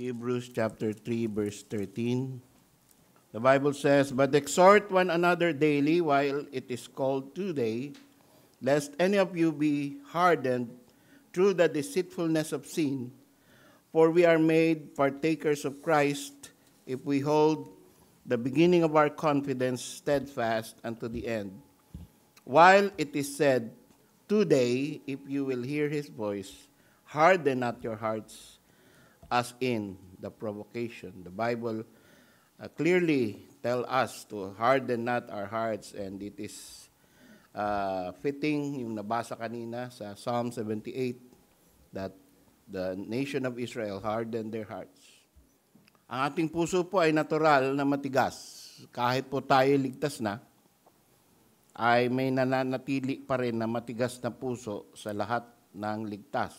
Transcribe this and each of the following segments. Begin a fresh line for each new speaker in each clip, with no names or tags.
Hebrews chapter 3, verse 13. The Bible says, "But exhort one another daily while it is called today, lest any of you be hardened through the deceitfulness of sin. For we are made partakers of Christ if we hold the beginning of our confidence steadfast unto the end. While it is said, today, if you will hear his voice, harden not your hearts as in the provocation." The Bible clearly tell us to harden not our hearts, and it is fitting yung nabasa kanina sa Psalm 78 that the nation of Israel hardened their hearts. Ang ating puso po ay natural na matigas. Kahit po tayo ligtas na, ay may nananatili pa rin na matigas na puso sa lahat ng ligtas.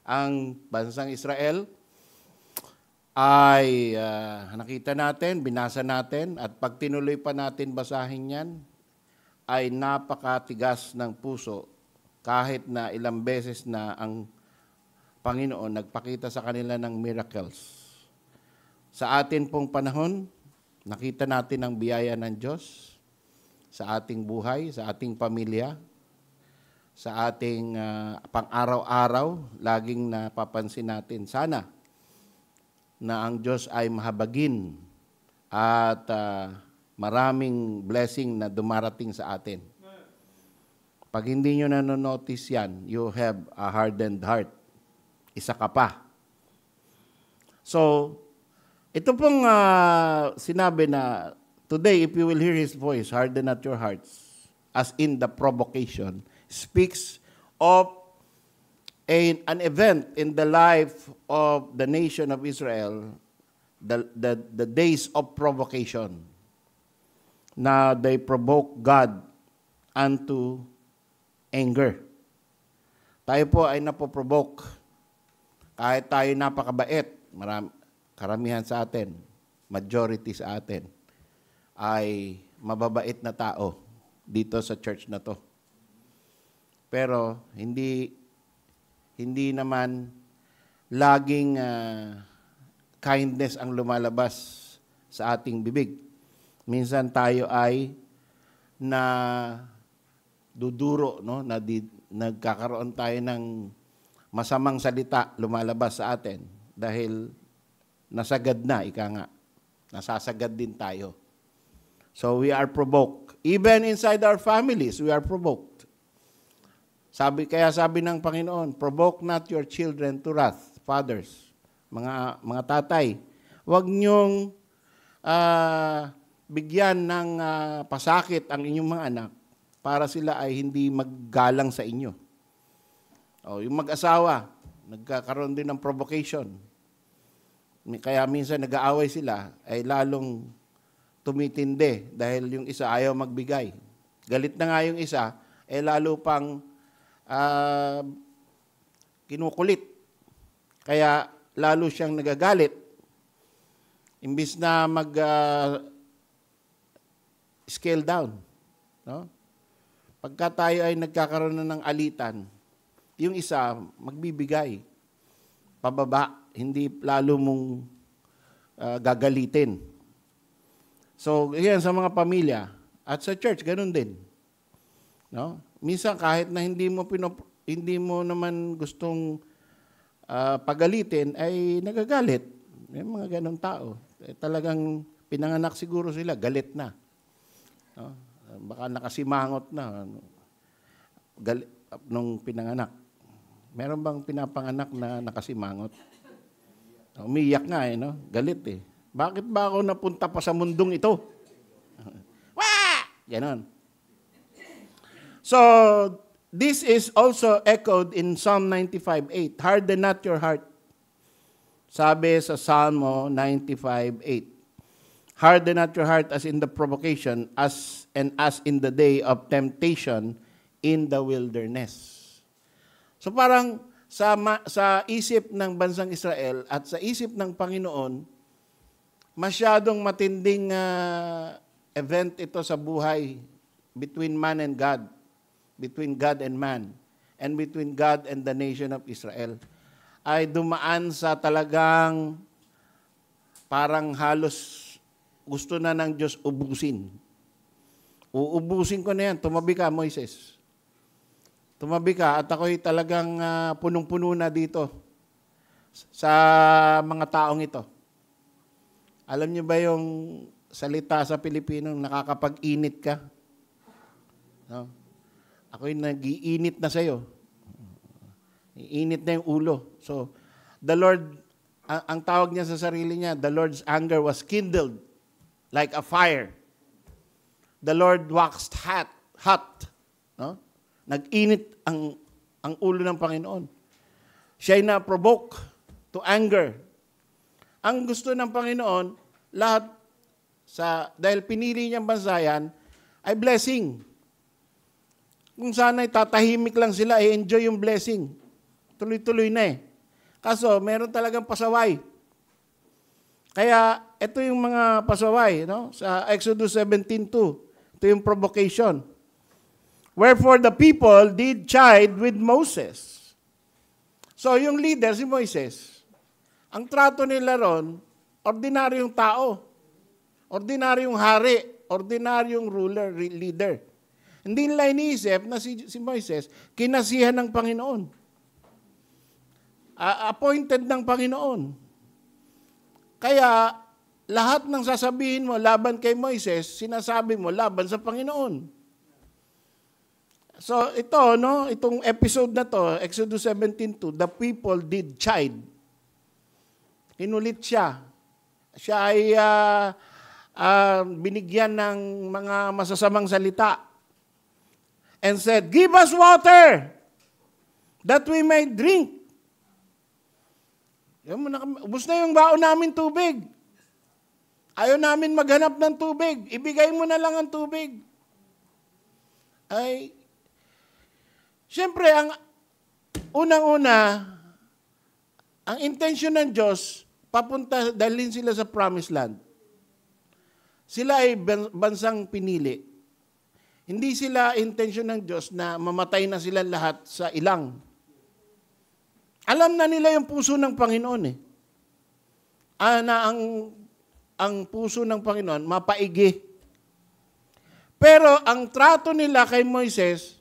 Ang bansang Israel ay nakita natin, binasa natin, at pag tinuloy pa natin basahin yan, ay napakatigas ng puso kahit na ilang beses na ang Panginoon nagpakita sa kanila ng miracles. Sa atin pong panahon, nakita natin ang biyaya ng Diyos sa ating buhay, sa ating pamilya, sa ating pang-araw-araw, laging napapansin natin. Sana na ang Diyos ay mahabagin at maraming blessing na dumarating sa atin. Pag hindi nyo nanonotice yan, you have a hardened heart. Isa ka pa. So, ito pong sinabi na, today, if you will hear His voice, harden not your hearts, as in the provocation, speaks of an event in the life of the nation of Israel, the days of provocation, na they provoke God unto anger. Tayo po ay napoprovoke. Kahit tayo napakabait, karamihan sa atin, majority sa atin, ay mababait na tao dito sa church na to. Pero hindi naman laging kindness ang lumalabas sa ating bibig. Minsan tayo ay duduro, no? Nagkakaroon tayo ng masamang salita lumalabas sa atin dahil nasagad na, ika nga. Nasasagad din tayo. So we are provoked. Even inside our families, we are provoked. Kaya sabi ng Panginoon, provoke not your children to wrath. Fathers, mga tatay, huwag niyong bigyan ng pasakit ang inyong mga anak para sila ay hindi maggalang sa inyo. Yung mag-asawa, nagkakaroon din ng provocation. Kaya minsan nag-aaway sila, ay lalong tumitindi dahil yung isa ayaw magbigay. Galit na nga yung isa, lalo pang kinukulit. Kaya lalo siyang nagagalit. Imbis na scale down. No? Pagka tayo ay nagkakaroon na ng alitan, yung isa magbibigay. Pababa, hindi lalo mong gagalitin. So, yan sa mga pamilya. At sa church, ganun din. No? Minsan kahit na hindi mo naman gustong pagalitin, ay nagagalit. May mga ganong tao. Talagang pinanganak siguro sila, galit na. No? Baka nakasimangot na nung pinanganak. Meron bang pinapanganak na nakasimangot? Umiyak nga no? Galit Bakit ba ako napunta pa sa mundong ito? Wah! Ganon. So, this is also echoed in Psalm 95:8. Harden not your heart. Sabi sa Psalm 95:8. Harden not your heart as in the provocation, as in the day of temptation in the wilderness. So parang sa isip ng bansang Israel at sa isip ng Panginoon, masyadong matinding event ito sa buhay between man and God, between God and man, and between God and the nation of Israel, ay dumaan sa talagang parang halos gusto na ng Diyos ubusin. Uubusin ko na yan. Tumabi ka, Moises. Tumabi ka at ako'y talagang punong-puno na dito sa mga taong ito. Alam niyo ba yung salita sa Pilipino, nakakapag-init ka? No? Ako'y nag-iinit na sa'yo. Iinit na yung ulo. So, the Lord, ang tawag niya sa sarili niya, the Lord's anger was kindled like a fire. The Lord waxed hot. No? Nag-init ang ulo ng Panginoon. Siya'y na-provoke to anger. Ang gusto ng Panginoon, lahat dahil pinili niyang bansayan, ay blessing. Kung sana'y tatahimik lang sila, enjoy yung blessing. Tuloy-tuloy na eh. Kaso, meron talagang pasaway. Kaya, ito yung mga pasaway, no? Sa Exodus 17:2. Ito yung provocation. Wherefore the people did chide with Moses. So, yung leader, si Moises, ang trato nila ron, ordinaryong tao. Ordinaryong hari. Ordinaryong ruler, leader. Hindi nila iniisip na si Moises, kinasihan ng Panginoon. Appointed ng Panginoon. Kaya, lahat ng sasabihin mo laban kay Moises, sinasabi mo laban sa Panginoon. So, itong episode na to, Exodus 17:2, the people did chide. Inulit siya. Siya ay binigyan ng mga masasamang salita. And said, give us water that we may drink. Ubus na yung baon namin tubig. Ayaw namin maghanap ng tubig. Ibigay mo na lang ang tubig. Ay, siyempre, ang unang-una, ang intention ng Diyos, dalhin sila sa promised land. Sila ay bansang pinili. Hindi sila intention ng Diyos na mamatay na sila lahat sa ilang. Alam na nila yung puso ng Panginoon eh. Na ang puso ng Panginoon, mapaigi. Pero ang trato nila kay Moises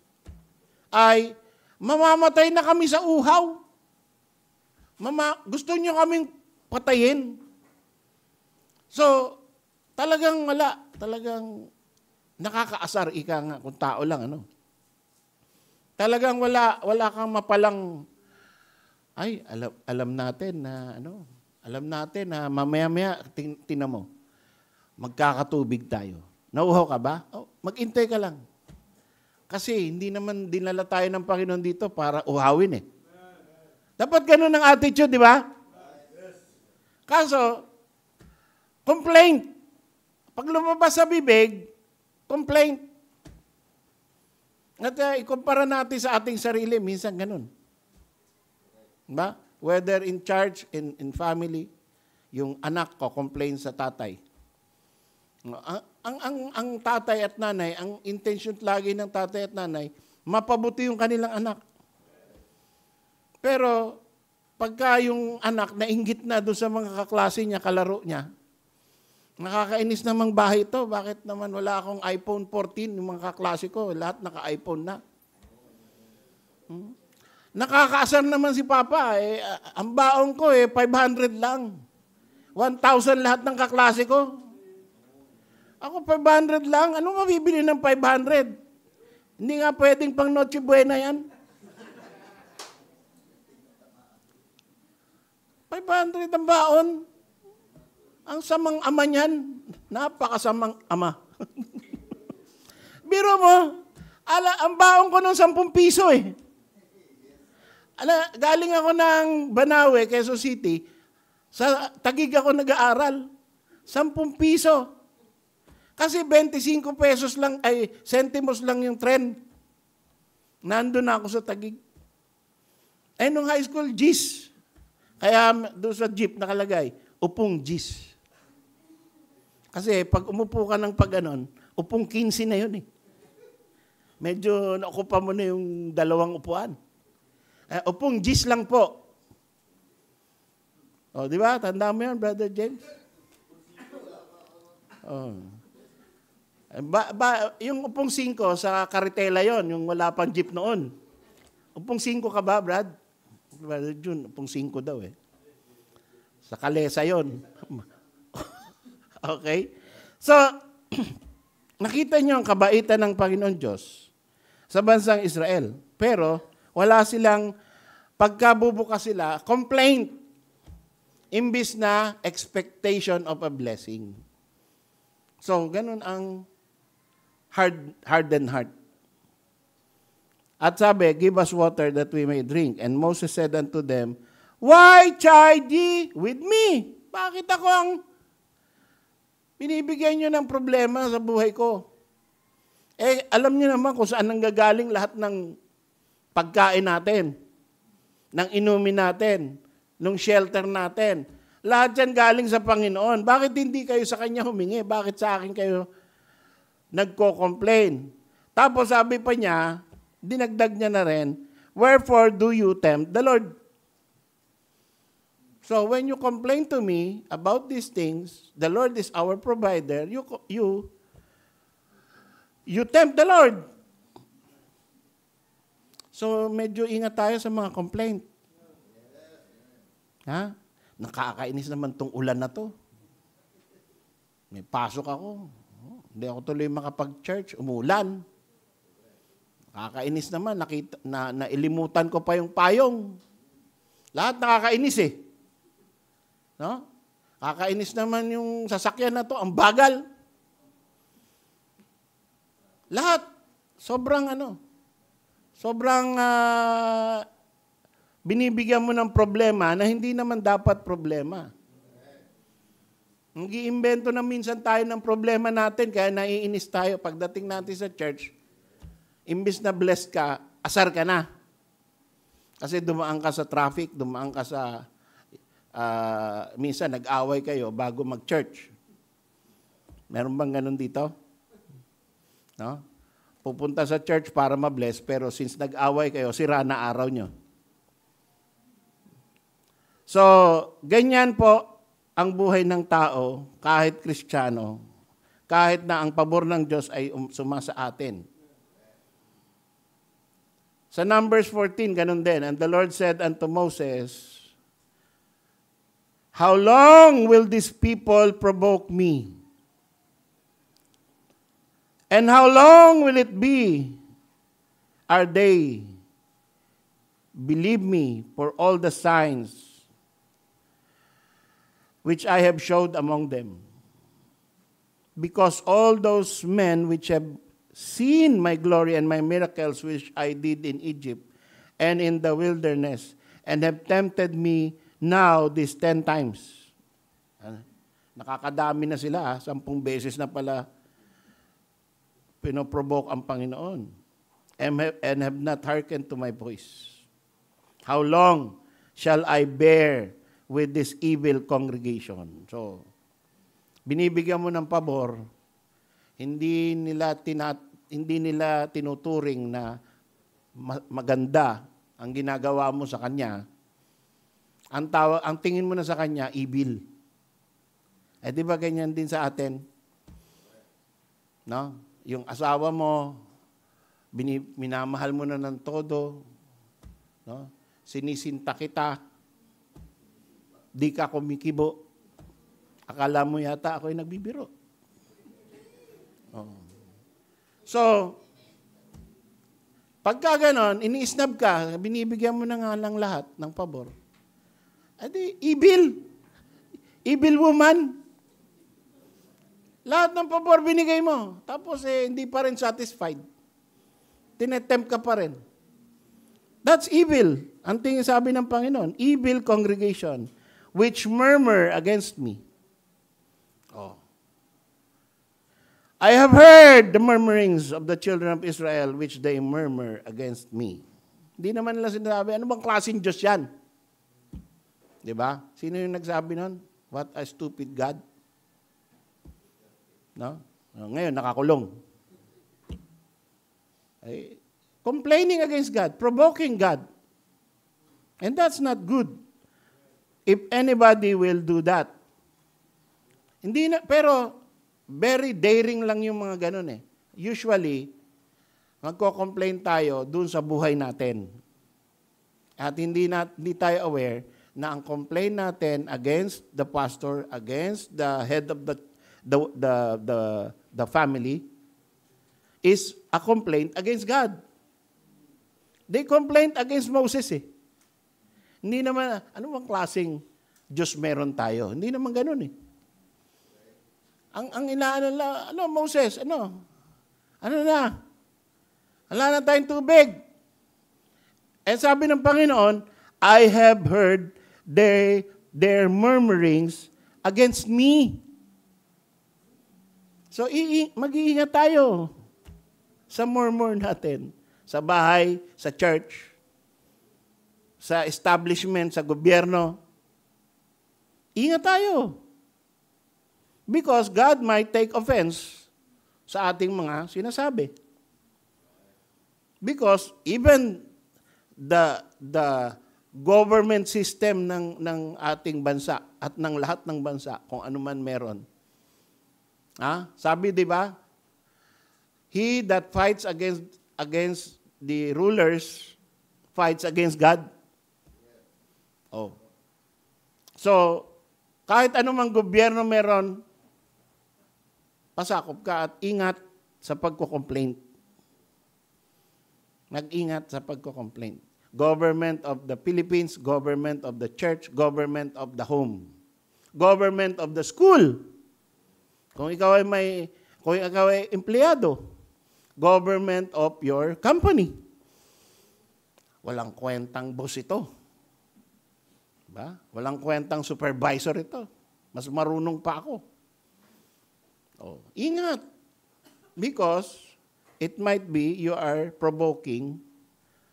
ay, mamamatay na kami sa uhaw. Gusto nyo kaming patayin. So, talagang wala. Talagang nakakaasar, ika nga, kung tao lang, ano. Talagang wala kang mapalang, ay, alam natin na mamaya-maya, tinan mo, magkakatubig tayo. Nauhaw ka ba? Mag-intay ka lang. Kasi hindi naman dinala tayo ng Panginoon dito para uhawin eh. Dapat ganun ang attitude, di ba? Kaso, complaint. Pag lumabas sa bibig, complaint. At ikumpara natin sa ating sarili, minsan ganun. Diba? Whether in church, in family, yung anak ko complain sa tatay. Ang tatay at nanay, ang intention lagi ng tatay at nanay, mapabuti yung kanilang anak. Pero, pagka yung anak nainggit na doon sa mga kaklase niya, kalaro niya, nakakainis namang bahay ito. Bakit naman wala akong iPhone 14, yung mga kaklase ko, lahat naka-iPhone na. Nakakaasar naman si Papa. Ang baong ko 500 lang. 1,000 lahat ng kaklase ko. Ako 500 lang. Ano mabibili ng 500? Hindi nga pwedeng pang Noche Buena yan. 500 ang baon. Ang samang ama niyan, napakasamang ama. Biro mo, ang baon ko ng 10 piso eh. Galing ako ng Banawe, Quezon City, sa Taguig ako nag-aaral. 10 piso. Kasi 25 pesos lang, sentimos lang yung tren. Nandun ako sa Taguig. Nung high school, GIS. Kaya doon sa jeep nakalagay, upong GIS. Kasi pag umupo ka ng pag-anon, upong 15 na yun eh. Medyo nakupa mo na yung 2 upuan. Upong GIS lang po. O, di ba? Tanda mo yun, Brother James? Oh. Yung upong 5 sa Caritela yon, yung wala pang jeep noon. Upong 5 ka ba, Brad? Brother June, upong 5 daw eh. Sa Kalesa yon. Okay? So, nakita niyo ang kabaitan ng Panginoon Diyos sa bansang Israel. Pero, wala silang, pagkabubukas sila, complaint, imbis na expectation of a blessing. So, ganun ang hardened heart. At sabi, give us water that we may drink. And Moses said unto them, why chide ye with me? Bakit ako ang binibigyan nyo ng problema sa buhay ko? Eh, alam nyo naman kung saan nanggagaling lahat ng pagkain natin, ng inumin natin, ng shelter natin. Lahat yan galing sa Panginoon. Bakit hindi kayo sa Kanya humingi? Bakit sa akin kayo nagko-complain? Tapos sabi pa niya, dinagdag niya na rin, wherefore do you tempt the Lord? So when you complain to me about these things, the Lord is our provider, you tempt the Lord. So medyo ingat tayo sa mga complaint. Ha? Nakakainis naman tong ulan na to. May pasok ako. Hindi ako tuloy makapag-church. Umulan. Nakakainis naman. Nailimutan ko pa yung payong. Lahat nakakainis eh. No? Nakakainis naman yung sasakyan na to. Ang bagal. Lahat. Sobrang binibigyan mo ng problema na hindi naman dapat problema. Nag-iimbento na minsan tayo ng problema natin, kaya naiinis tayo. Pagdating natin sa church, imbis na blessed ka, asar ka na. Kasi dumaan ka sa traffic, dumaan ka sa, minsan nag-away kayo bago mag-church. Meron bang ganun dito? No? Pupunta sa church para ma-bless, pero since nag-away kayo, sira na araw nyo. So, ganyan po ang buhay ng tao, kahit Kristiyano, kahit na ang pabor ng Diyos ay sumasa atin. Sa Numbers 14, ganun din. And the Lord said unto Moses, how long will this people provoke me? And how long will it be? Are they? Believe me, for all the signs which I have showed among them. Because all those men which have seen my glory and my miracles which I did in Egypt and in the wilderness, and have tempted me now these 10 times. Nakakadami na sila, 10 beses na pala pinoprovoke ang Panginoon, and have not hearkened to my voice. How long shall I bear with this evil congregation? So, binibigyan mo ng pabor, hindi nila tinuturing na maganda ang ginagawa mo sa kanya. Ang tingin mo na sa kanya, evil. Eh, di ba ganyan din sa atin? No? Yung asawa mo, minamahal mo na ng todo, no? Sinisinta kita, di ka kumikibo, akala mo yata ako'y nagbibiro. Oh. So, pagka ganon, ini-snub ka, binibigyan mo na nga lang lahat ng pabor. Adi, evil. Evil woman. Lahat ng pabor binigay mo. Tapos hindi pa rin satisfied. Tinetempt ka pa rin. That's evil. Ang tingin sabi ng Panginoon, evil congregation, which murmur against me. Oh. I have heard the murmurings of the children of Israel, which they murmur against me. Hindi naman nila sinabi, ano bang klaseng Diyos yan? Diba? Sino yung nagsabi nun? What a stupid God. No? Ngayon, nakakulong. Ay, complaining against God, provoking God. And that's not good. If anybody will do that. Hindi na, pero, very daring lang yung mga ganun eh. Usually, magko-complain tayo dun sa buhay natin. At hindi tayo aware na ang complaint natin against the pastor, against the head of the family, is a complaint against God. They complained against Moses eh. Hindi naman, ano bang klaseng Diyos meron tayo? Hindi naman ganun eh. Ang inaano lang, Moses, ano na? Wala na tayong tubig. Eh sabi ng Panginoon, I have heard their murmurings against me. So, mag-iingat tayo sa murmur natin. Sa bahay, sa church, sa establishment, sa gobyerno. Ingat tayo. Because God might take offense sa ating mga sinasabi. Because even the government system ng ating bansa at ng lahat ng bansa, kung ano man meron. Sabi, di ba? He that fights against the rulers fights against God. Oh. So, kahit anumang gobyerno meron, pasakop ka at ingat sa pagko-complaint. Mag-ingat sa pagko-complaint. Government of the Philippines, government of the church, government of the home, government of the school. Kung ikaw ay empleyado, government of your company. Walang kwentang boss ito. Ba? Walang kwentang supervisor ito. Mas marunong pa ako. Ingat. Because it might be you are provoking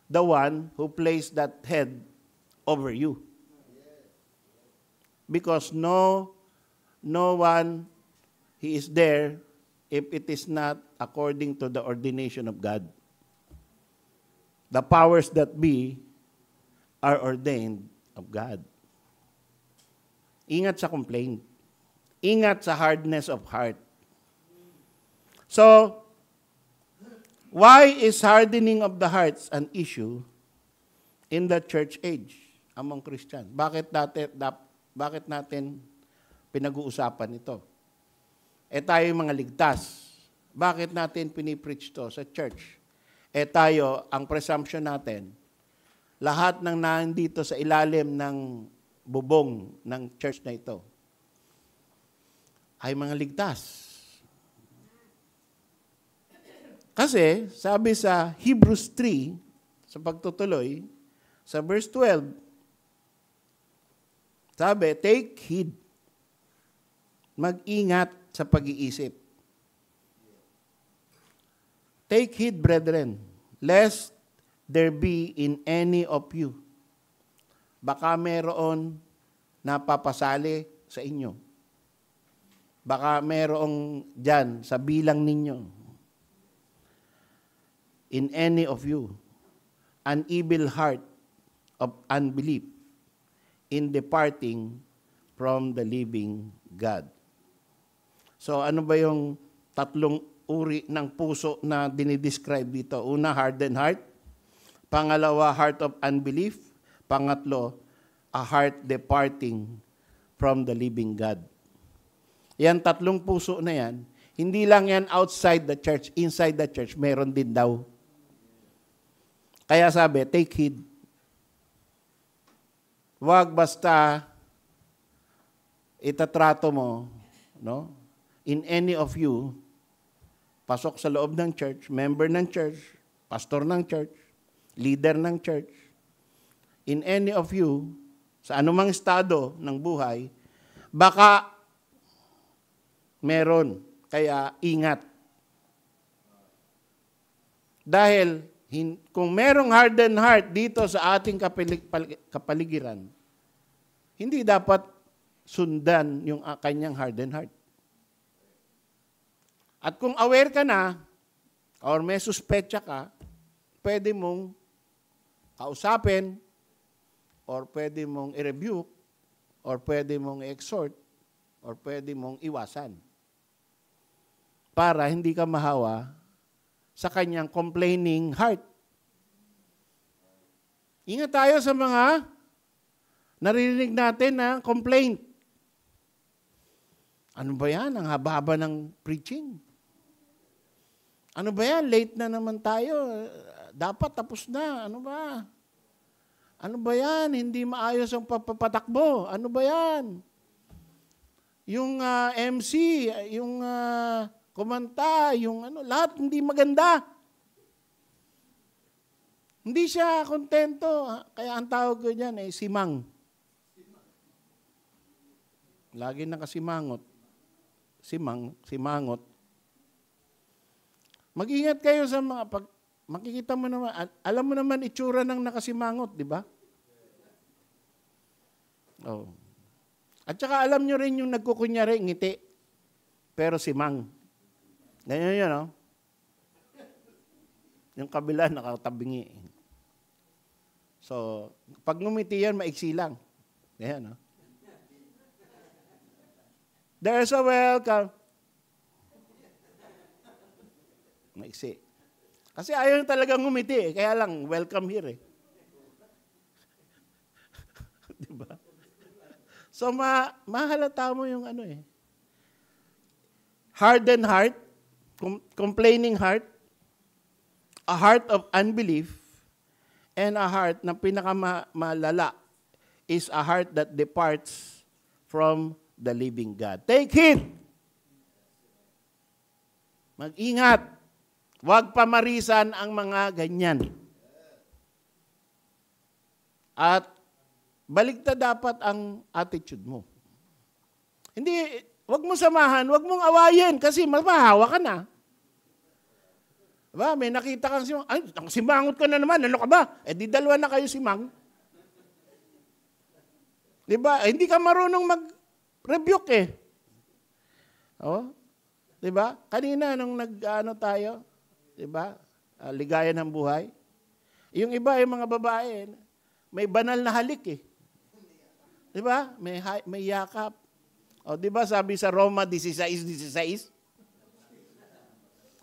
the one who placed that head over you. Because no one he is there if it is not according to the ordination of God. The powers that be are ordained of God. Ingat sa complaint. Ingat sa hardness of heart. So, why is hardening of the hearts an issue in the church age among Christians? Bakit natin pinag-uusapan ito? Tayo mga ligtas. Bakit natin pinipreach to sa church? Tayo, ang presumption natin, lahat ng nandito sa ilalim ng bubong ng church na ito ay mga ligtas. Kasi, sabi sa Hebrews 3, sa pagtutuloy, sa verse 12, sabi, take heed. Mag-ingat sa pag-iisip. Take heed, brethren, lest there be in any of you. Baka meron napapasali sa inyo. Baka merong dyan sa bilang ninyo. In any of you, an evil heart of unbelief in departing from the living God. So ano ba yung tatlong uri ng puso na dinidescribe dito? Una, hardened heart. Pangalawa, heart of unbelief. Pangatlo, a heart departing from the living God. Yan tatlong puso na yan, hindi lang yan outside the church, inside the church, meron din daw. Kaya sabi, take heed. Huwag basta itatrato mo, no? In any of you, pasok sa loob ng church, member ng church, pastor ng church, leader ng church, in any of you, sa anumang estado ng buhay, baka meron. Kaya ingat. Dahil kung merong hardened heart dito sa ating kapaligiran, hindi dapat sundan yung kanyang hardened heart. At kung aware ka na, or may suspetsa ka, pwede mong kausapin, or pwede mong i-rebuke, or pwede mong i-exhort, or pwede mong iwasan. para hindi ka mahawa sa kanyang complaining heart. Ingat tayo sa mga naririnig natin na complaint. Ano ba yan? Ang haba-haba ng preaching. Ano ba yan? Late na naman tayo. Dapat tapos na. Ano ba? Ano ba yan? Hindi maayos ang papatakbo. Ano ba yan? Yung MC, yung kumanta, yung lahat hindi maganda. Hindi siya kontento. Kaya ang tawag ko dyan simang. Lagi nakasimangot. Simangot. Mag-ingat kayo sa mga makikita mo naman, alam mo naman itsura ng nakasimangot, di ba? Oh. At saka alam nyo rin yung nagkukunyari, ngiti, pero simang. Ganyan yun, no? Yung kabila, nakatabingi. So, pag ngumiti yan, maiksi lang. Ganyan, no? There's a welcome. Maiksi. Kasi ayaw talagang ngumiti, kaya lang, welcome here, Diba? So, mahalata mo yung hardened heart, complaining heart, a heart of unbelief, and a heart na pinakamalala is a heart that departs from the living God. Take heed! Mag-ingat! Huwag pamarisan ang mga ganyan. At baligtad dapat ang attitude mo. Hindi, huwag mo samahan, huwag mong awayin kasi mapahawa ka na. Diba? May nakita kang simang, ay, simangot ka na naman, ano ka ba? Di dalawa na kayo simang. Diba? Hindi ka marunong mag-rebuke Oh? Diba? Kanina nung tayo, diba? Ligaya ng buhay. Yung iba, yung mga babae, may banal na halik Diba? May yakap. O, diba sabi sa Roma 16:16?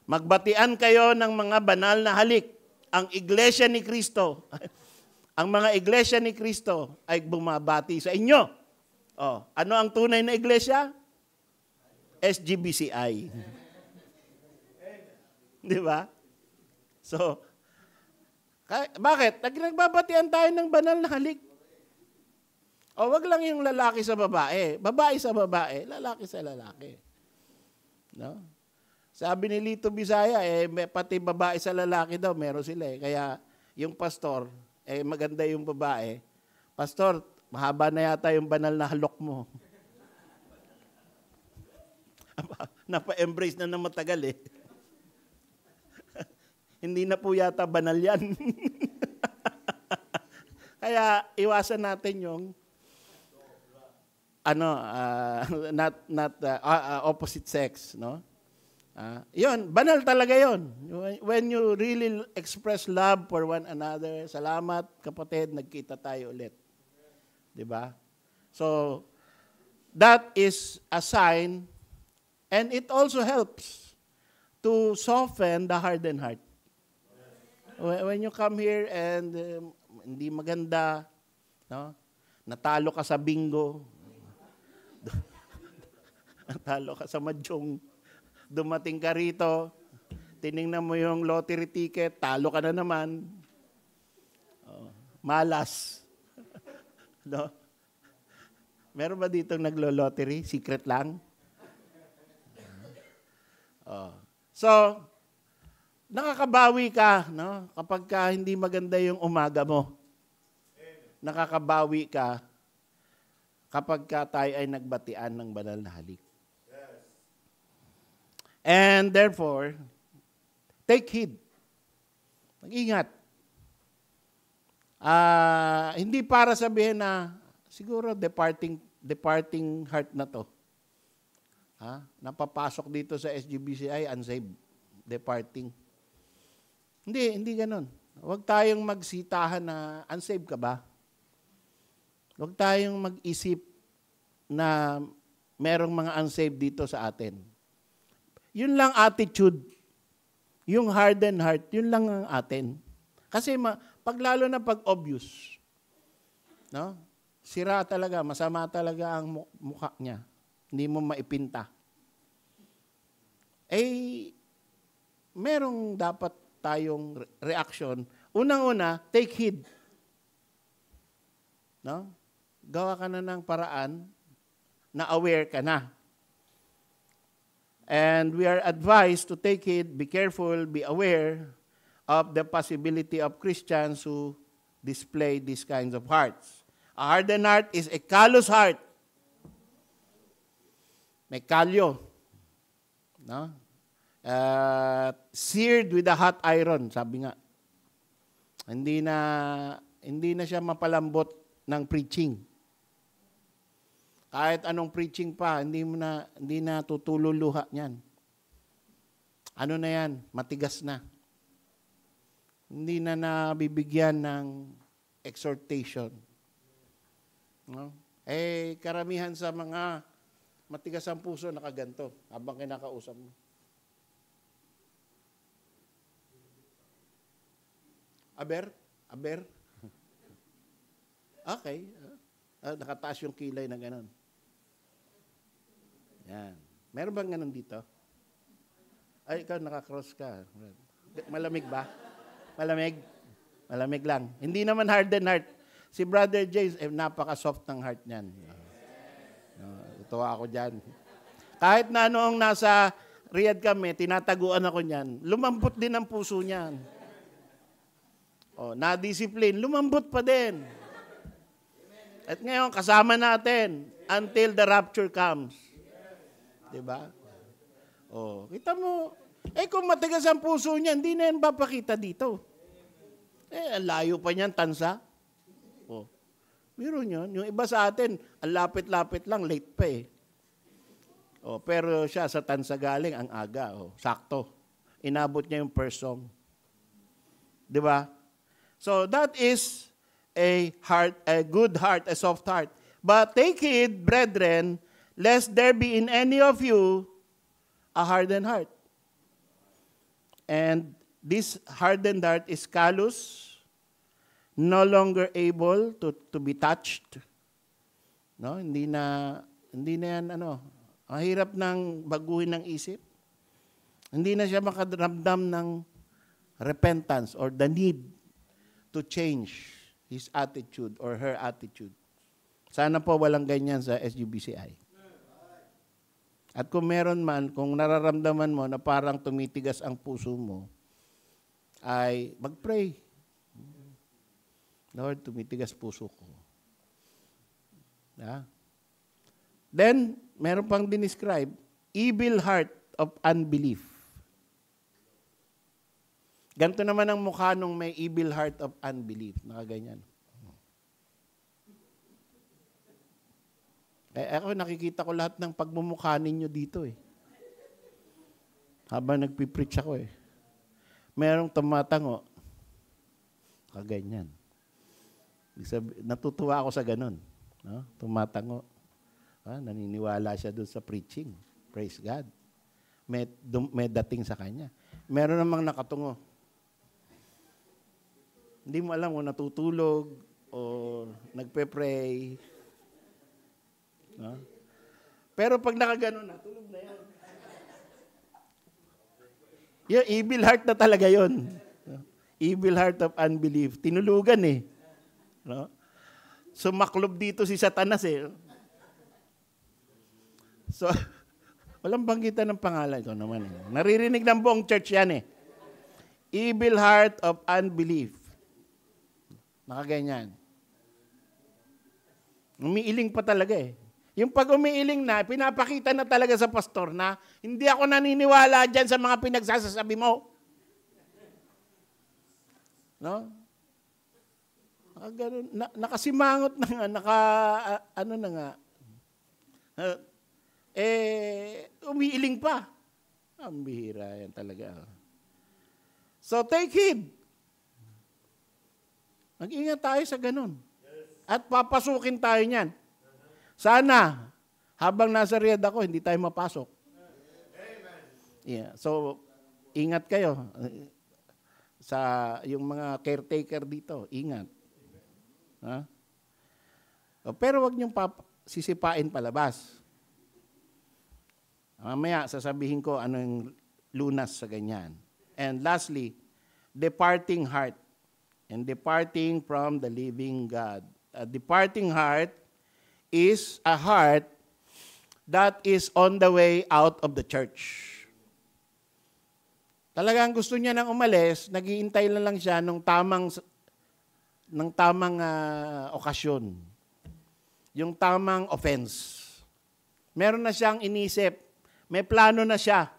Magbatian kayo ng mga banal na halik. Ang iglesia ni Kristo, ang mga iglesia ni Kristo ay bumabati sa inyo. O, ano ang tunay na iglesia? SGBCI. Diba? So, bakit? Nagbabatian tayo ng banal na halik. O wag lang yung lalaki sa babae. Babae sa babae, lalaki sa lalaki. No? Sabi ni Lito Bisaya, pati babae sa lalaki daw, meron sila Kaya yung pastor, maganda yung babae. Pastor, mahaba na yata yung banal na halok mo. Napa-embrace na matagal Hindi na po yata banal yan. Kaya iwasan natin yung opposite sex, no? Yun, banal talaga yun. When you really express love for one another, salamat kapatid, nagkita tayo ulit. 'Di ba? So that is a sign, and it also helps to soften the hardened heart. When you come here and hindi maganda, no? Natalo ka sa bingo, natalo ka sa mahjong, dumating ka rito, tiningnan mo yung lottery ticket, talo ka na naman. Malas. No? Meron ba ditong naglo-lottery? Secret lang? So, nakakabawi ka, no? Kapag hindi maganda yung umaga mo. Nakakabawi ka kapag tayo ay nagbatian ng banal na halik. And therefore, take heed. Mag-ingat. Hindi para sabihin na siguro departing heart na to. Napapasok dito sa SGBCI, unsaved, departing. Hindi ganun. Huwag tayong magsitahan na unsaved ka ba? Huwag tayong mag-isip na merong mga unsaved dito sa atin. Yun lang attitude. Yung hardened heart, yun lang ang atin. Kasi pag lalo na pag obvious, no? Sira talaga, masama talaga ang mukha niya. Hindi mo maipinta. Merong dapat tayong reaction. Unang-una, take heed. No? Gawa ka na ng paraan na aware ka na. And we are advised to take heed, be careful, be aware of the possibility of Christians who display these kinds of hearts. A hardened heart is a callous heart. May kalyo. No? Seared with a hot iron, sabi nga. Hindi na siya mapalambot ng preaching. Kahit anong preaching pa, hindi na tutululuha niyan. Ano na yan? Matigas na. Hindi na nabibigyan ng exhortation. No? Karamihan sa mga matigas ang puso, nakaganto habang kinakausap mo. Aber? Okay. Nakataas yung kilay na gano'n. Yan. Meron bang gano'n dito? Ay, ikaw nakakross ka. Malamig ba? Malamig? Malamig lang. Hindi naman hardened heart. Si Brother James, napaka-soft ng heart niyan. Tuwa ako dyan. Kahit na noong nasa Riyadh kami, tinataguan ako niyan, lumambot din ang puso niyan. Na-discipline, lumambot pa din. At ngayon, kasama natin until the rapture comes. Diba? Kita mo, kung matigas ang puso niya, hindi na yan papakita dito. Ang layo pa niyan, tansa. Meron yun. Yung iba sa atin, ang lapit-lapit lang, late pa eh. Pero siya sa tansa galing, ang aga. Sakto. Inabot niya yung first song. Diba? So that is a good heart, a soft heart. But take heed, brethren, lest there be in any of you a hardened heart. And this hardened heart is callous, no longer able to be touched. No, hindi na yan ang hirap ng baguhin ng isip. Hindi na siya makaramdam ng repentance or the need to change his attitude or her attitude. Sana po walang ganyan sa SGBCI. At kung meron man, kung nararamdaman mo na parang tumitigas ang puso mo, ay mag-pray. Lord, tumitigas puso ko. Then, meron pang dinescribe, evil heart of unbelief. Ganito naman ang mukha nung may evil heart of unbelief. Nakaganyan. Ako nakikita ko lahat ng pagmumukha ninyo dito eh. Habang nagpipreach ako eh. Merong tumatango. Kaganyan. Natutuwa ako sa ganun. No? Tumatango. Naniniwala siya doon sa preaching. Praise God. May dating sa kanya. Meron namang nakatungo. Hindi mo alam kung natutulog o nagpe-pray. No? Pero pag nakaganon na, tulog na yan. Yung evil heart na talaga yon. Evil heart of unbelief. Tinulugan eh. No? Sumaklob dito si Satanas eh. So, walang banggitan ng pangalan. Ito naman. Naririnig ng buong church yan eh. Evil heart of unbelief. Nakaganyan. Umiiling pa talaga eh. Yung pag umiiling na, pinapakita na talaga sa pastor na hindi ako naniniwala dyan sa mga pinagsasasabi mo. No? Nakasimangot na nga, umiiling pa. Ang bihira yan talaga. So take heed. Mag-ingat tayo sa ganun. At papasukin tayo niyan. Sana, habang nasa Riyadh ako, hindi tayo mapasok. Yeah. So, ingat kayo. Sa yung mga caretaker dito, ingat. Ha? Pero wag niyong sisipain palabas. Mamaya, sasabihin ko ano yung lunas sa ganyan. And lastly, departing heart. And departing from the living God. A departing heart is a heart that is on the way out of the church. Talagang gusto niya nang umalis, naghihintay lang siya ng tamang okasyon. Yung tamang offense. Meron na siyang inisip. May plano na siya.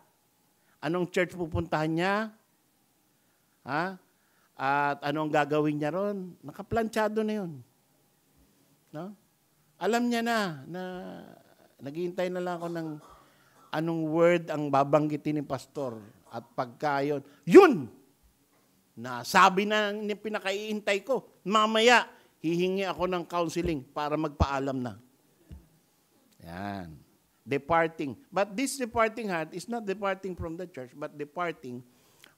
Anong church pupuntahan niya? Ha? At anong gagawin niya ron? Nakaplanchado na yun. No? Alam niya na naghihintay na lang ako ng anong word ang babanggitin ni pastor. At pagka yun! Nasabi na pinakaiintay ko. Mamaya, hihingi ako ng counseling para magpaalam na. Yan. Departing. But this departing heart is not departing from the church, but departing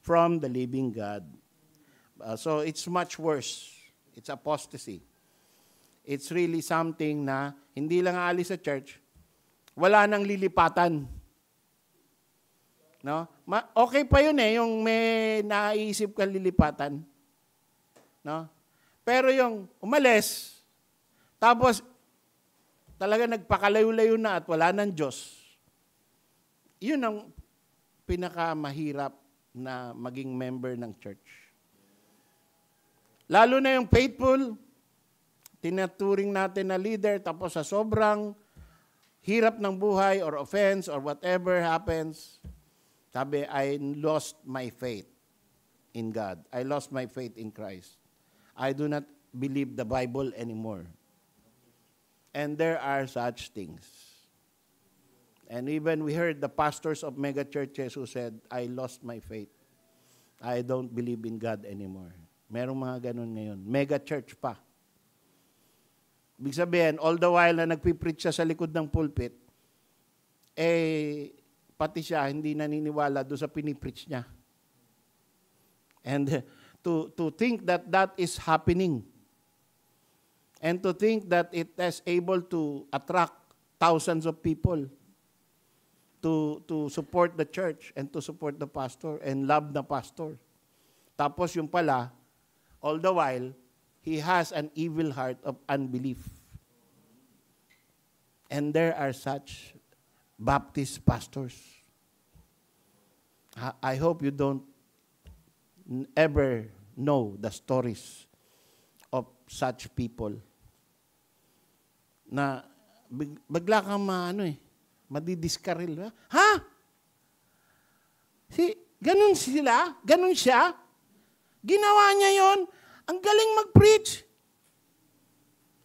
from the living God. So it's much worse. It's apostasy. It's really something na hindi lang aalis sa church, wala nang lilipatan. No? Okay pa yun yung may naisip ka lilipatan. No? Pero yung umalis, tapos talaga nagpakalayo-layo na at wala ng Diyos, yun ang pinakamahirap na maging member ng church. Lalo na yung faithful, tinaturing natin na leader, tapos sa sobrang hirap ng buhay or offense or whatever happens, sabi, I lost my faith in God. I lost my faith in Christ. I do not believe the Bible anymore. And there are such things. And even we heard the pastors of mega churches who said, I lost my faith. I don't believe in God anymore. Merong mga ganun ngayon. Mega church pa. Ibig sabihin, all the while na nagpipreach siya sa likod ng pulpit, pati siya hindi naniniwala doon sa pinipreach niya. And to think that that is happening, and to think that it is able to attract thousands of people to support the church and to support the pastor and love the pastor. Tapos yung pala, all the while, he has an evil heart of unbelief. And there are such Baptist pastors. I hope you don't ever know the stories of such people na bigla kang madidiskaril. Ha? Ganun sila? Ganun siya? Ginawa niya yon. Ang galing mag-preach.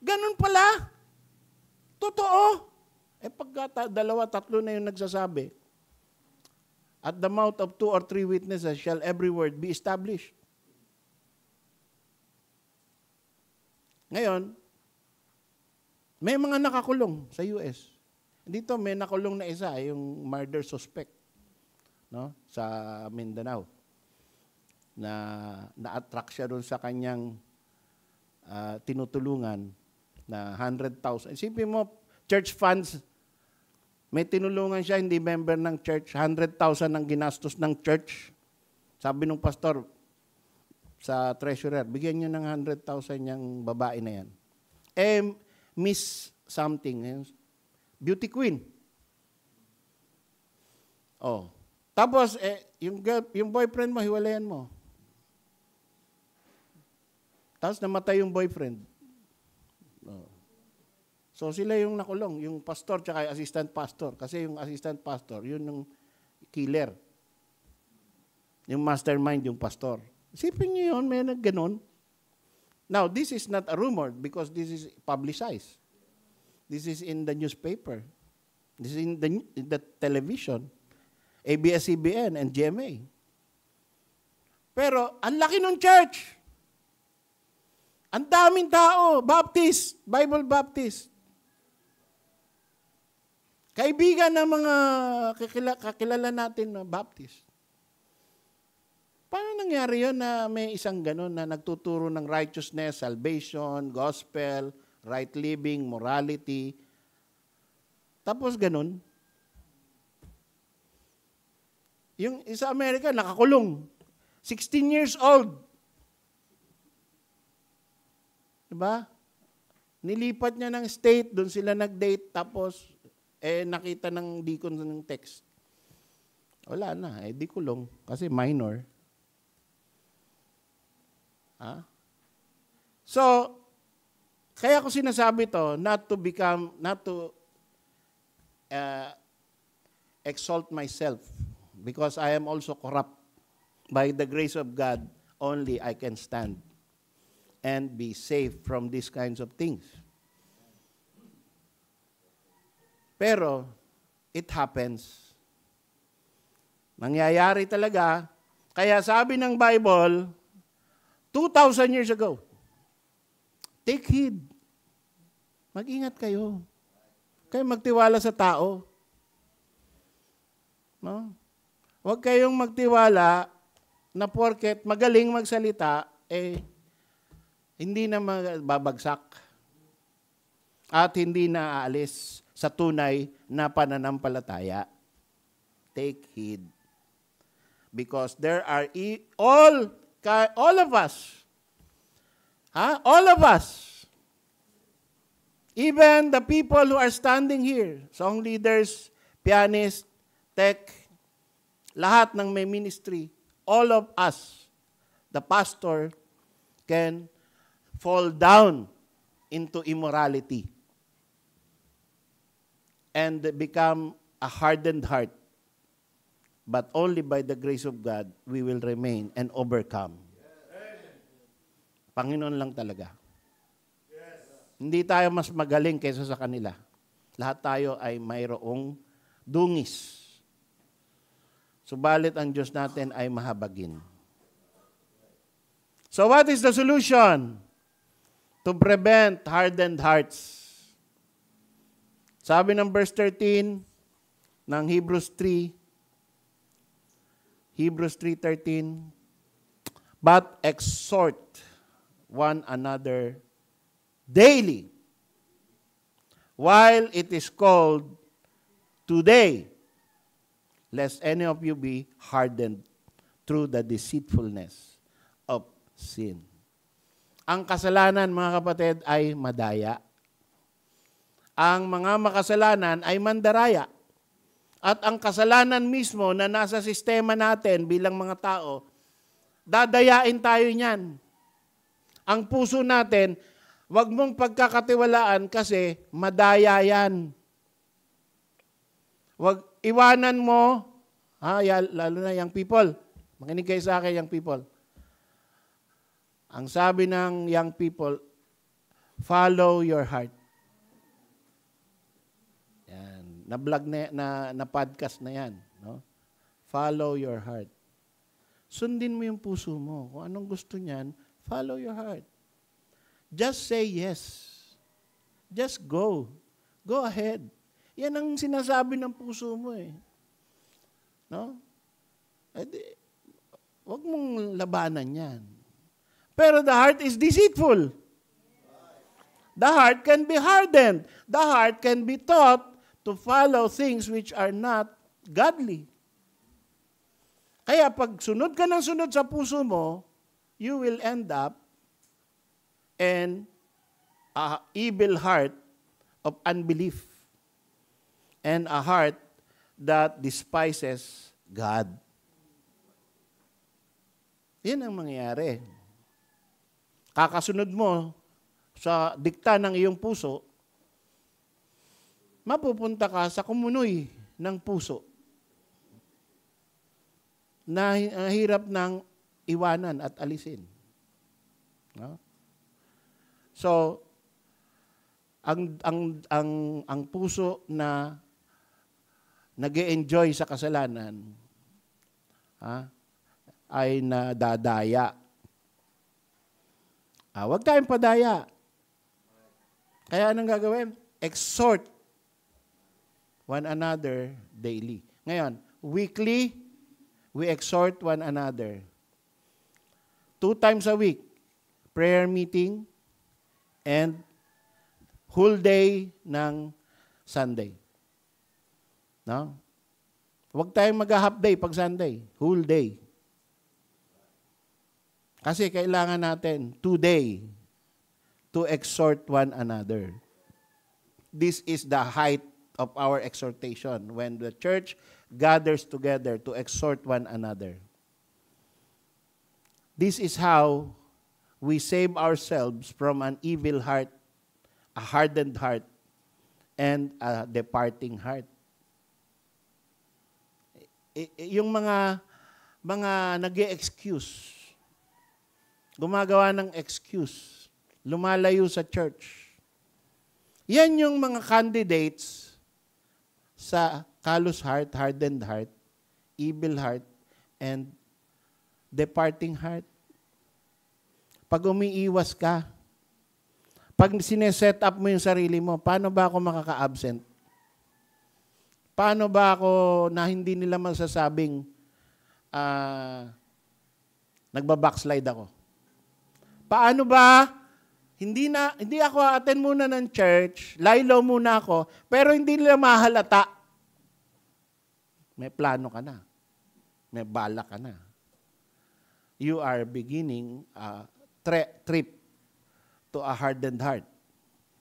Ganun pala. Totoo. Pagka dalawa, tatlo na yung nagsasabi, at the mouth of 2 or 3 witnesses shall every word be established. Ngayon, may mga nakakulong sa US. Dito may nakulong na isa, yung murder suspect, no, sa Mindanao. Na-attract siya doon sa kanyang tinutulungan na 100,000. Isipin mo, church funds, may tinulungan siya, hindi member ng church, 100,000 ang ginastos ng church. Sabi ng pastor sa treasurer, bigyan niyo ng 100,000 yung babae na yan. Miss something, beauty queen. Tapos, yung boyfriend mo, hiwalayan mo. Tapos namatay yung boyfriend. So sila yung nakulong, yung pastor tsaka yung assistant pastor. Kasi yung assistant pastor, yun yung killer. Yung mastermind, yung pastor. Isipin niyo yun, may nagganon. Now, this is not a rumor because this is publicized. This is in the newspaper. This is in the television. ABS-CBN and GMA. Pero, ang laki ng church. Ang daming tao, Baptist, Bible Baptist. Kaibigan ng mga kakilala natin na Baptist. Paano nangyari yun na may isang ganun na nagtuturo ng righteousness, salvation, gospel, right living, morality. Tapos ganun. Yung isa Amerika, nakakulong. 16 years old. Diba? Nilipat niya ng state, doon sila nag-date, tapos nakita ng deacon ng text. Wala na, di kulong. Kasi minor. So, kaya ko sinasabi to, not to exalt myself, because I am also corrupt. By the grace of God, only I can stand and be safe from these kinds of things. Pero, it happens. Nangyayari talaga. Kaya sabi ng Bible, 2,000 years ago, take heed. Mag-ingat kayo. Kayo magtiwala sa tao. No? Huwag kayong magtiwala na porket magaling magsalita, hindi na babagsak at hindi na aalis sa tunay na pananampalataya. Take heed. Because there are all of us, all of us, even the people who are standing here, song leaders, pianists, tech, lahat ng may ministry, all of us, the pastor, can fall down into immorality and become a hardened heart. But only by the grace of God, we will remain and overcome. Panginoon lang talaga. Hindi tayo mas magaling kaysa sa kanila. Lahat tayo ay mayroong dungis. Subalit ang Diyos natin ay mahabagin. So what is the solution to prevent hardened hearts? Sabi ng verse 13 ng Hebrews 3:13, but exhort one another daily, while it is called today, lest any of you be hardened through the deceitfulness of sin. Ang kasalanan, mga kapatid, ay madaya. Ang mga makasalanan ay mandaraya. At ang kasalanan mismo na nasa sistema natin bilang mga tao, dadayain tayo niyan. Ang puso natin, wag mong pagkakatiwalaan kasi madaya yan. Wag iwanan mo, lalo na young people. Makinig kayo sa akin, young people. Ang sabi ng young people, follow your heart. Na-vlog na podcast na yan. No? Follow your heart. Sundin mo yung puso mo. Kung anong gusto niyan, follow your heart. Just say yes. Just go. Go ahead. Yan ang sinasabi ng puso mo eh. No? Huwag mong labanan yan. Pero the heart is deceitful. The heart can be hardened. The heart can be taught to follow things which are not godly. Kaya pag sunod ka ng sunod sa puso mo, you will end up in a evil heart of unbelief and a heart that despises God. Yan ang mangyayari. Kakasunod mo sa dikta ng iyong puso, mapupunta ka sa kumunoy ng puso na hirap ng iwanan at alisin. No? So, ang puso na nag-e-enjoy sa kasalanan ay nadadaya. Huwag tayong padaya. Kaya anong gagawin? Exhort one another daily. Ngayon, weekly, we exhort one another. 2 times a week, prayer meeting, and whole day ng Sunday. No? Huwag tayong mag-half day pag Sunday. Whole day. Kasi kailangan natin today to exhort one another. This is the height of our exhortation when the church gathers together to exhort one another. This is how we save ourselves from an evil heart, a hardened heart, and a departing heart. Yung mga nag-e-excuse, gumagawa ng excuse, lumalayo sa church. Yan yung mga candidates sa callous heart, hardened heart, evil heart, and departing heart. Pag umiiwas ka, pag sineset up mo yung sarili mo, paano ba ako makaka-absent? Paano ba ako na hindi nila masasabing nagba-backslide ako? Paano ba hindi ako attend muna ng church, lie low muna ako, pero hindi nila mahalata. May plano ka na. May bala ka na. You are beginning a trip to a hardened heart.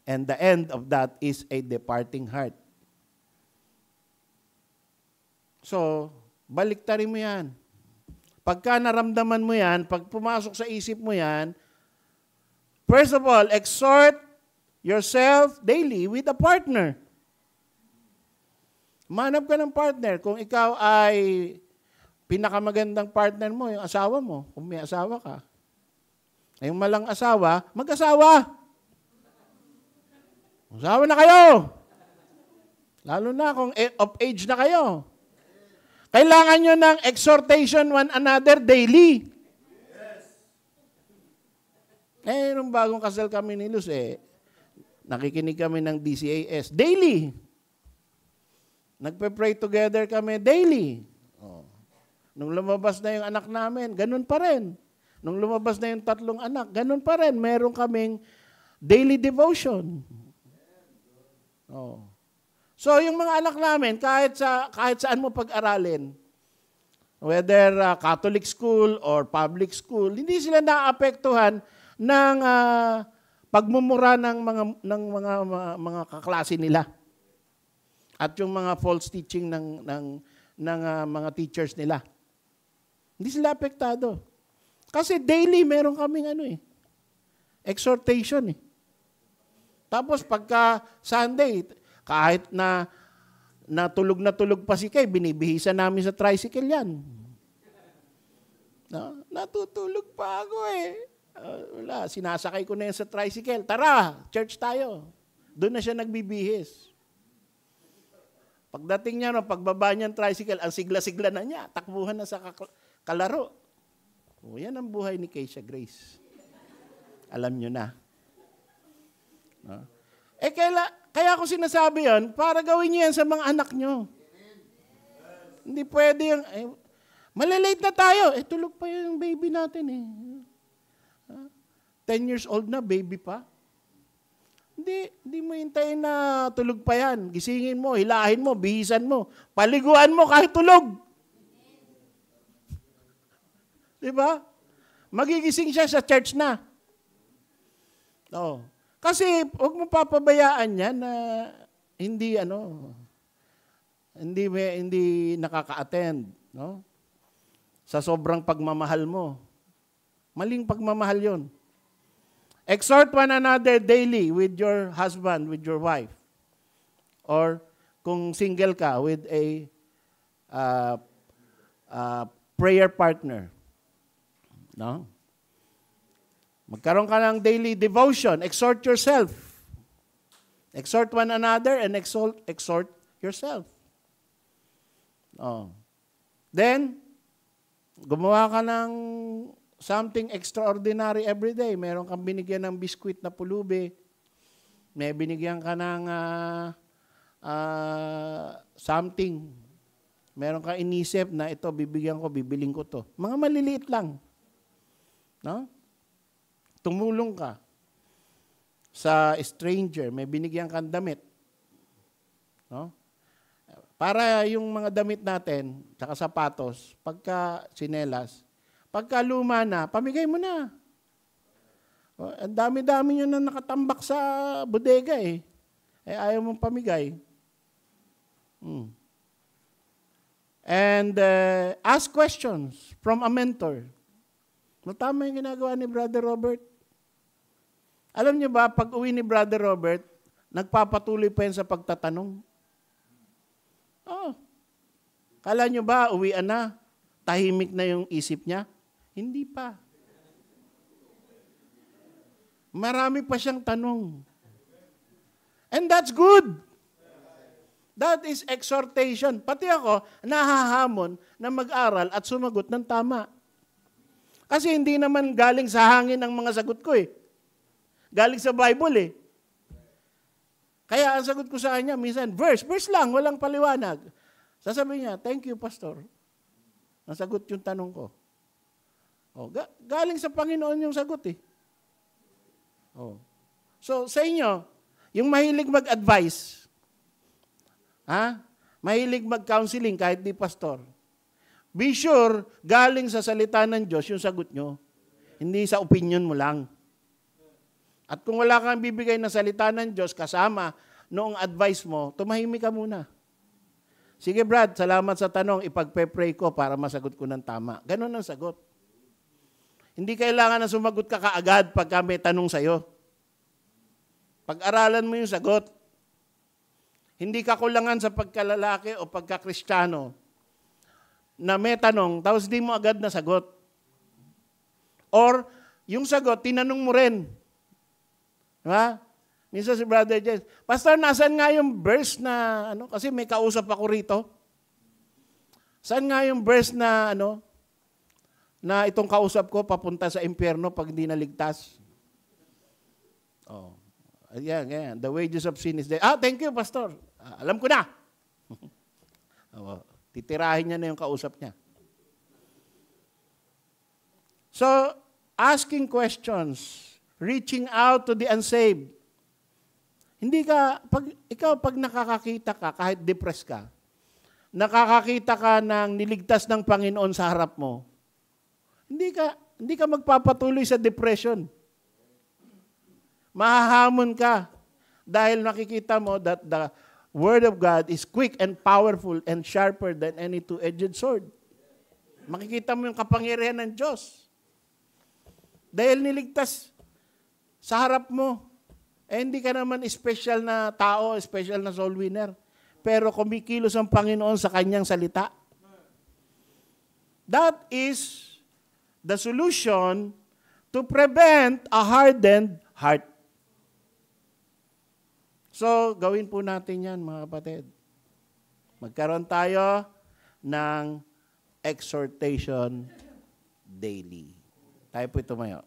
And the end of that is a departing heart. So, baliktarin mo yan. Pagka naramdaman mo yan, pag pumasok sa isip mo yan, first of all, exhort yourself daily with a partner. Manap ka ng partner. Kung ikaw ay pinakamagandang partner mo, yung asawa mo, kung may asawa ka. Yung malang asawa, mag-asawa. Asawa na kayo. Lalo na kung of age na kayo. Kailangan nyo ng exhortation one another daily. Nung bagong kasal kami ni Luz, nakikinig kami ng DCAS. Daily. Nagpe-pray together kami daily. Nung lumabas na yung anak namin, ganun pa rin. Nung lumabas na yung 3 anak, ganun pa rin. Meron kaming daily devotion. So, yung mga anak namin, kahit saan mo pag-aralin, whether Catholic school or public school, hindi sila naapektuhan ng pagmumura ng mga kaklase nila. At yung mga false teaching ng mga teachers nila. Hindi sila apektado. Kasi daily meron kaming exhortation . Tapos pagka Sunday, kahit na tulog pa si Kay, binibihisan namin sa tricycle yan. No? Natutulog pa ako wala, sinasakay ko na yan sa tricycle. Tara, church tayo. Doon na siya nagbibihis. Pagdating niya, pagbaba niya ng tricycle, ang sigla-sigla na niya. Takbuhan na sa kalaro. Yan ang buhay ni Keisha Grace. Alam nyo na. No? Kaya ako sinasabi yan, para gawin niyo yan sa mga anak nyo. Hindi pwede yung, malalate na tayo. Tulog pa yung baby natin 10 years old na, baby pa. Hindi mo hintayin na tulog pa yan. Gisingin mo, hilahin mo, bihisan mo. Paliguan mo kahit tulog. Diba? Magigising siya sa church na. Kasi huwag mo papabayaan yan na hindi nakaka-attend, no? Sa sobrang pagmamahal mo. Maling pagmamahal 'yon. Exhort one another daily with your husband, with your wife. Or kung single ka, with a prayer partner. No? Magkaroon ka ng daily devotion. Exhort yourself. Exhort one another and exhort yourself. Then, gumawa ka ng something extraordinary every day. Meron kang binigyan ng biskwit na pulubi. May binigyan ka ng something. Meron kang inisip na ito, bibigyan ko, bibiling ko to. Mga maliliit lang. No? Tumulong ka sa stranger, may binigyan kang damit. No? Para yung mga damit natin, tsaka sapatos, pagka sinelas, pagka luma na, pamigay mo na. Ang dami-dami nyo na nakatambak sa bodega eh. Ayaw mong pamigay. And ask questions from a mentor. Tama yung ginagawa ni Brother Robert. Alam niyo ba, pag uwi ni Brother Robert, nagpapatuloy pa yan sa pagtatanong. Kala niyo ba, uwian na, tahimik na yung isip niya? Hindi pa. Marami pa siyang tanong. And that's good. That is exhortation. Pati ako, nahahamon na mag-aral at sumagot ng tama. Kasi hindi naman galing sa hangin ang mga sagot ko eh. Galing sa Bible eh. Kaya ang sagot ko sa kanya, minsan, verse lang, walang paliwanag. Sasabihin niya, thank you, Pastor. Nasagot yung tanong ko. Galing sa Panginoon yung sagot eh. So, sa inyo, yung mahilig mag-advise, mahilig mag-counseling kahit di pastor, be sure, galing sa salita ng Diyos yung sagot nyo. Hindi sa opinion mo lang. At kung wala kang bibigay na salita ng Diyos kasama noong advice mo, tumahimik ka muna. Sige Brad, salamat sa tanong, ipagpe-pray ko para masagot ko ng tama. Ganun ang sagot. Hindi kailangan na sumagot ka kaagad pagka may tanong sa'yo. Pag-aralan mo yung sagot. Hindi ka kulangan sa pagkalalaki o pagka-Kristiyano na may tanong, tapos di mo agad na sagot. Or, yung sagot, tinanong mo rin. Diba? Minsan si Brother James, Pastor, nasan nga yung verse na, kasi may kausap ako rito. Saan nga yung verse na, na itong kausap ko papunta sa impyerno pag hindi naligtas? Ayan. The wages of sin is death. Thank you, Pastor. Alam ko na. Titirahin niya na yung kausap niya. So, asking questions, reaching out to the unsaved. Hindi ka, pag nakakakita ka, kahit depressed ka, nakakakita ka ng niligtas ng Panginoon sa harap mo, hindi ka magpapatuloy sa depression. Mahahamon ka dahil nakikita mo that the Word of God is quick and powerful and sharper than any two-edged sword. Makikita mo yung kapangyarihan ng Diyos. Dahil niligtas sa harap mo, hindi ka naman special na tao, special na soul winner. Pero kumikilos ang Panginoon sa kanyang salita. That is the solution to prevent a hardened heart. So, gawin po natin yan, mga kapatid. Magkaroon tayo ng exhortation daily. Tayo po tumayo.